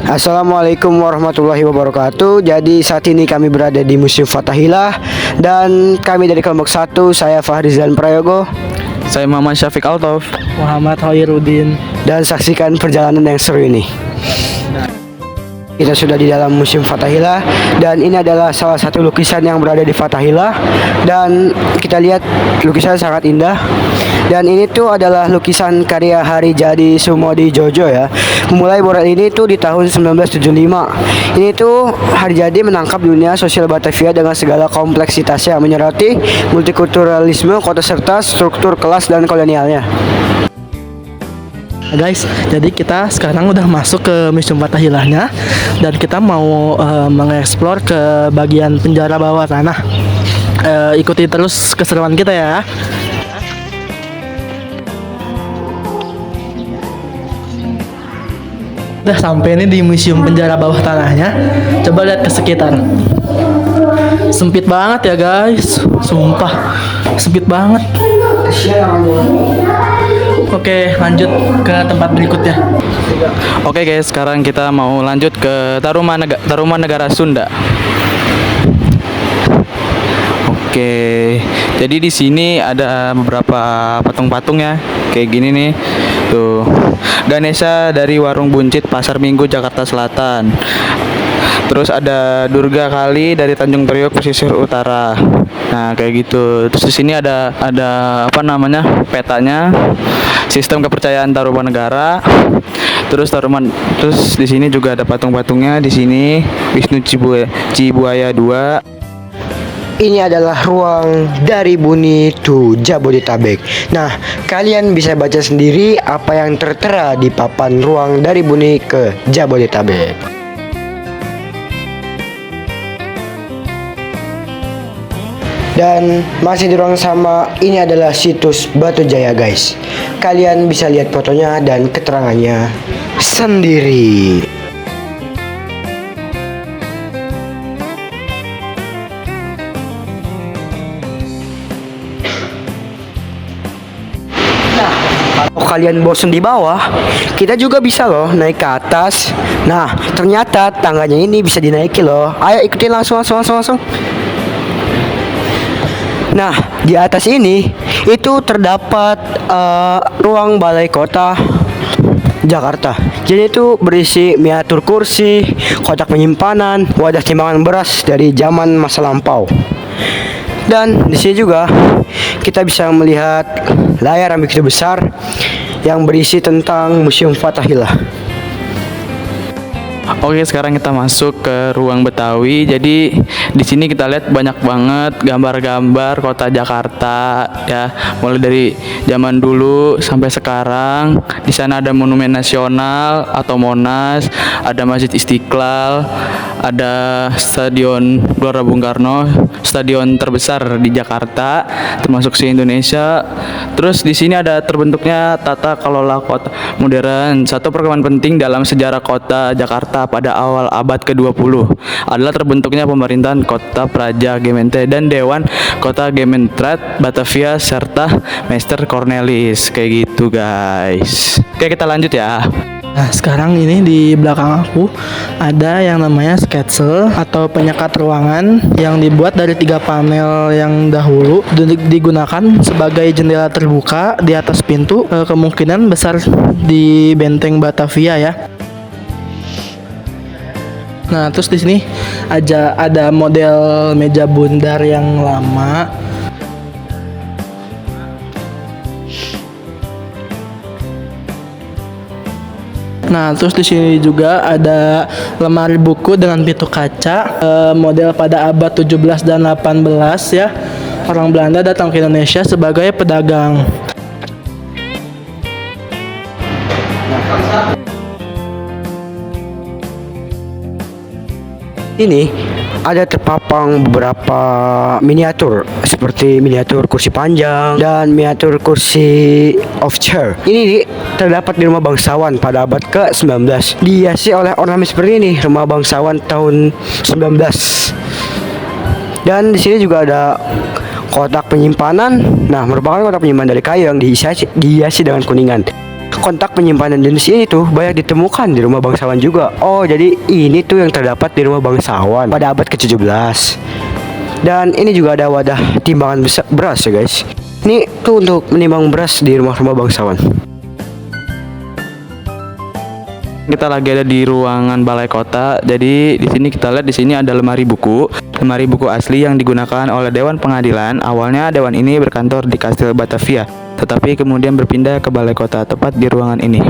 Assalamualaikum warahmatullahi wabarakatuh. Jadi saat ini kami berada di Museum Fathahillah dan kami dari kelompok 1, saya Fahrizan Prayogo. Saya Muhammad Syafiq Altof. Muhammad Hoirudin. Dan saksikan perjalanan yang seru ini. Kita sudah di dalam Museum Fathahillah dan ini adalah salah satu lukisan yang berada di Fathahillah dan kita lihat lukisan sangat indah. Dan ini tuh adalah lukisan karya Harijadi Sumodjojo ya. Memulai mural ini tuh di tahun 1975. Ini tuh Harijadi menangkap dunia sosial Batavia dengan segala kompleksitasnya, menyoroti multikulturalisme kota serta struktur kelas dan kolonialnya. Guys, jadi kita sekarang udah masuk ke Museum Fathahillahnya dan kita mau mengeksplor ke bagian penjara bawah tanah. Ikuti terus keseruan kita ya. Udah sampai nih di Museum Penjara Bawah Tanahnya. Coba lihat ke sekitar. Sempit banget ya guys, sumpah sempit banget. Oke, lanjut ke tempat berikutnya. Oke guys, sekarang kita mau lanjut ke Taruman Negara Sunda. Oke, jadi di sini ada beberapa patung-patung ya, kayak gini nih. Tuh, Ganesha dari Warung Buncit, Pasar Minggu, Jakarta Selatan. Terus ada Durga Kali dari Tanjung Priok, pesisir utara. Nah, kayak gitu. Terus di sini ada apa namanya? Petanya. Sistem kepercayaan Tarumanegara. Terus di sini juga ada patung-patungnya di sini. Wisnu Cibuaya 2. Ini adalah ruang dari Buni to Jabodetabek. Nah, kalian bisa baca sendiri apa yang tertera di papan ruang dari Buni ke Jabodetabek. Dan masih di ruang sama, ini adalah situs Batu Jaya guys. Kalian bisa lihat fotonya dan keterangannya sendiri. Kalau kalian bosan di bawah, kita juga bisa loh naik ke atas. Nah, ternyata tangganya ini bisa dinaiki loh. Ayo ikutin langsung. Nah, di atas ini itu terdapat ruang balai kota Jakarta. Jadi itu berisi miniatur kursi, kotak penyimpanan, wadah timbangan beras dari zaman masa lampau. Dan di sini juga kita bisa melihat layar yang begitu besar yang berisi tentang Museum Fathahillah. Oke, sekarang kita masuk ke ruang Betawi. Jadi di sini kita lihat banyak banget gambar-gambar kota Jakarta ya, mulai dari zaman dulu sampai sekarang. Di sana ada Monumen Nasional atau Monas, ada Masjid Istiqlal, ada Stadion Gelora Bung Karno, stadion terbesar di Jakarta termasuk se Indonesia. Terus di sini ada terbentuknya tata kelola kota modern. Satu perkembangan penting dalam sejarah kota Jakarta pada awal abad ke-20 adalah terbentuknya pemerintahan Kota Praja Gemeente dan Dewan Kota Gemeenteraad Batavia serta Meester Cornelis. Kayak gitu guys. Oke, kita lanjut ya. Nah, sekarang ini di belakang aku ada yang namanya sketsel atau penyekat ruangan yang dibuat dari 3 panel yang dahulu digunakan sebagai jendela terbuka di atas pintu, kemungkinan besar di benteng Batavia ya. Nah, terus di sini ada model meja bundar yang lama. Nah, terus di sini juga ada lemari buku dengan pintu kaca, model pada abad 17 dan 18 ya. Orang Belanda datang ke Indonesia sebagai pedagang. Ini ada terpapang beberapa miniatur seperti miniatur kursi panjang dan miniatur kursi of chair. Ini terdapat di rumah bangsawan pada abad ke-19. Dihiasi oleh ornamen seperti ini, rumah bangsawan tahun 19. Dan di sini juga ada kotak penyimpanan. Nah, merupakan kotak penyimpanan dari kayu yang dihiasi dengan kuningan. kontak penyimpanan jenis ini tuh banyak ditemukan di rumah bangsawan juga. Oh, jadi ini tuh yang terdapat di rumah bangsawan pada abad ke-17. Dan ini juga ada wadah timbangan beras ya guys. Ini tuh untuk menimbang beras di rumah-rumah bangsawan. Kita lagi ada di ruangan balai kota. Jadi di sini kita lihat di sini ada lemari buku asli yang digunakan oleh Dewan Pengadilan. Awalnya dewan ini berkantor di Kastil Batavia, tetapi kemudian berpindah ke balai kota tepat di ruangan ini.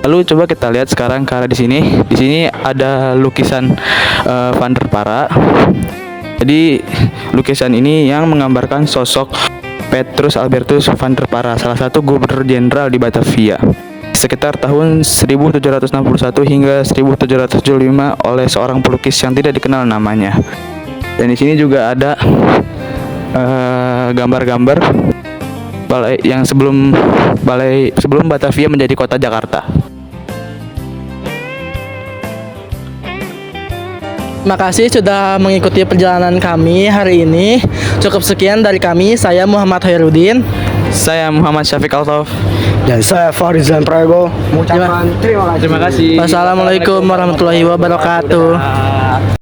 Lalu coba kita lihat sekarang ke arah di sini. Di sini ada lukisan Van der Para. Jadi lukisan ini yang menggambarkan sosok Petrus Albertus Van der Para, salah satu gubernur jenderal di Batavia sekitar tahun 1761 hingga 1775 oleh seorang pelukis yang tidak dikenal namanya. Dan di sini juga ada gambar-gambar balai yang sebelum Batavia menjadi kota Jakarta. Terima kasih sudah mengikuti perjalanan kami hari ini. Cukup sekian dari kami. Saya Muhammad Hairudin. Saya Muhammad Syafiq Altaf. Dan saya Farizan Prayogo mengucapkan terima kasih. Terima kasih. Wassalamualaikum warahmatullahi wabarakatuh.